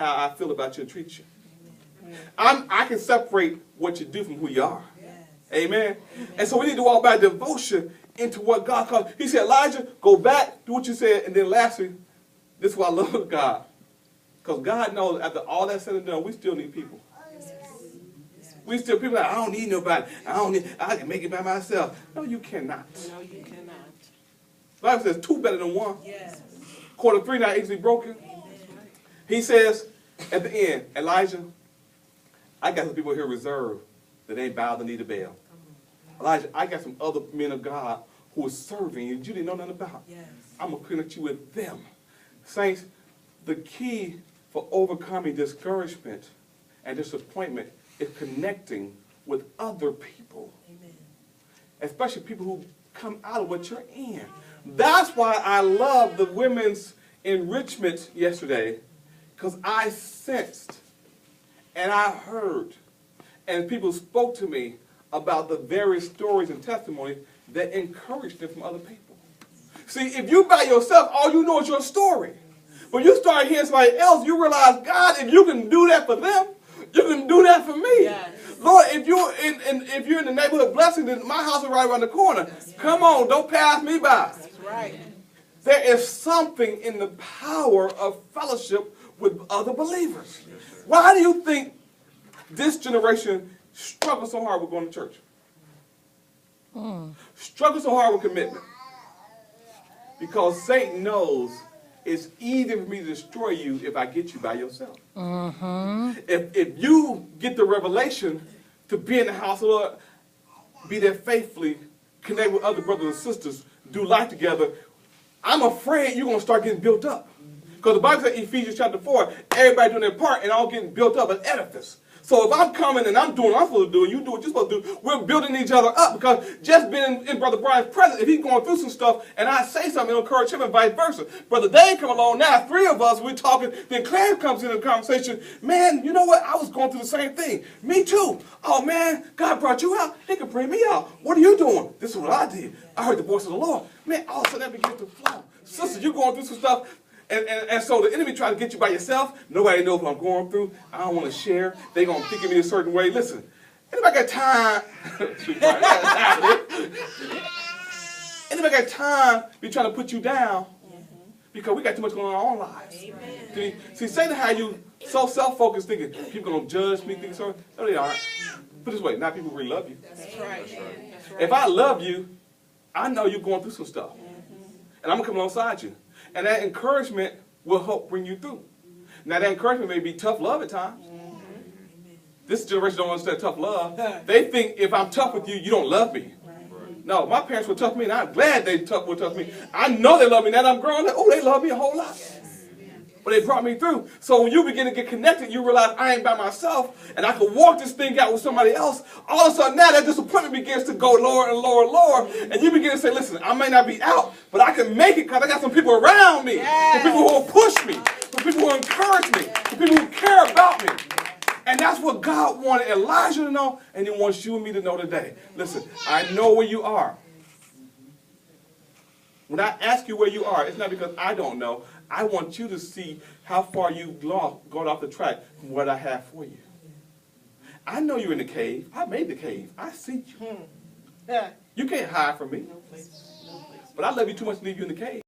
how I feel about you and treat you. I can separate what you do from who you are. Amen. And so we need to walk by devotion into what God calls. He said, Elijah, go back, do what you said, and then lastly, this is why I love God. Because God knows after all that's said and done, we still need people. We still people like, I don't need nobody. I can make it by myself. No, you cannot. No, you cannot. The Bible says two better than one. Yes. Cord of three not easily broken. He says at the end, Elijah, I got some people here reserved that ain't bowed the knee to Baal. Elijah, I got some other men of God who are serving you didn't know nothing about. Yes. I'm going to connect you with them. Saints, the key for overcoming discouragement and disappointment is connecting with other people. Amen. Especially people who come out of what you're in. That's why I love the women's enrichment yesterday, because I sensed and I heard and people spoke to me about the various stories and testimonies that encouraged them from other people. See, if you by yourself, all you know is your story. When you start hearing somebody else, you realize, God, if you can do that for them, you can do that for me. Yes. Lord, if you're in the neighborhood blessing, then my house is right around the corner. Come on, don't pass me by. That's right. There is something in the power of fellowship with other believers. Why do you think this generation struggles so hard with going to church? Struggles so hard with commitment. Because Satan knows it's easier for me to destroy you if I get you by yourself. If you get the revelation to be in the house of the Lord, be there faithfully, connect with other brothers and sisters, do life together, I'm afraid you're going to start getting built up. Because the Bible says in Ephesians chapter 4, everybody doing their part and all getting built up, an edifice. So if I'm coming and I'm doing what I'm supposed to do and you do what you're supposed to do, we're building each other up. Because just being in Brother Brian's presence, if he's going through some stuff and I say something, it'll encourage him and vice versa. Brother Dave come along now, three of us, we're talking, then Clarence comes into the conversation. Man, you know what? I was going through the same thing. Me too. Oh man, God brought you out. He can bring me out. What are you doing? This is what I did. I heard the voice of the Lord. Man, all of a sudden that begins to flow. Sister, you're going through some stuff. And so the enemy trying to get you by yourself. Nobody knows what I'm going through. I don't want to share. They're going to think of me a certain way. Listen, anybody got time? Anybody got time to be trying to put you down? Because we got too much going on in our own lives. See, Satan had you so self-focused thinking, people going to judge me, thinking so. No, they aren't. Put it this way, not people really love you. That's right. That's right. If I love you, I know you're going through some stuff. And I'm going to come alongside you. And that encouragement will help bring you through. Now, that encouragement may be tough love at times. This generation don't understand tough love. They think if I'm tough with you, you don't love me. No, my parents were tough with me, and I'm glad they were tough with me. I know they love me. Now that I'm grown, they love me a whole lot. But they brought me through. So when you begin to get connected, you realize I ain't by myself, and I can walk this thing out with somebody else. All of a sudden now that disappointment begins to go lower and lower and lower, and you begin to say, listen, I may not be out, but I can make it because I got some people around me. Some people who will push me. Some people who will encourage me. Some people who care about me. And that's what God wanted Elijah to know, and he wants you and me to know today. Listen, I know where you are. When I ask you where you are, it's not because I don't know. I want you to see how far you've gone off the track from what I have for you. I know you're in the cave. I made the cave. I see you. You can't hide from me. But I love you too much to leave you in the cave.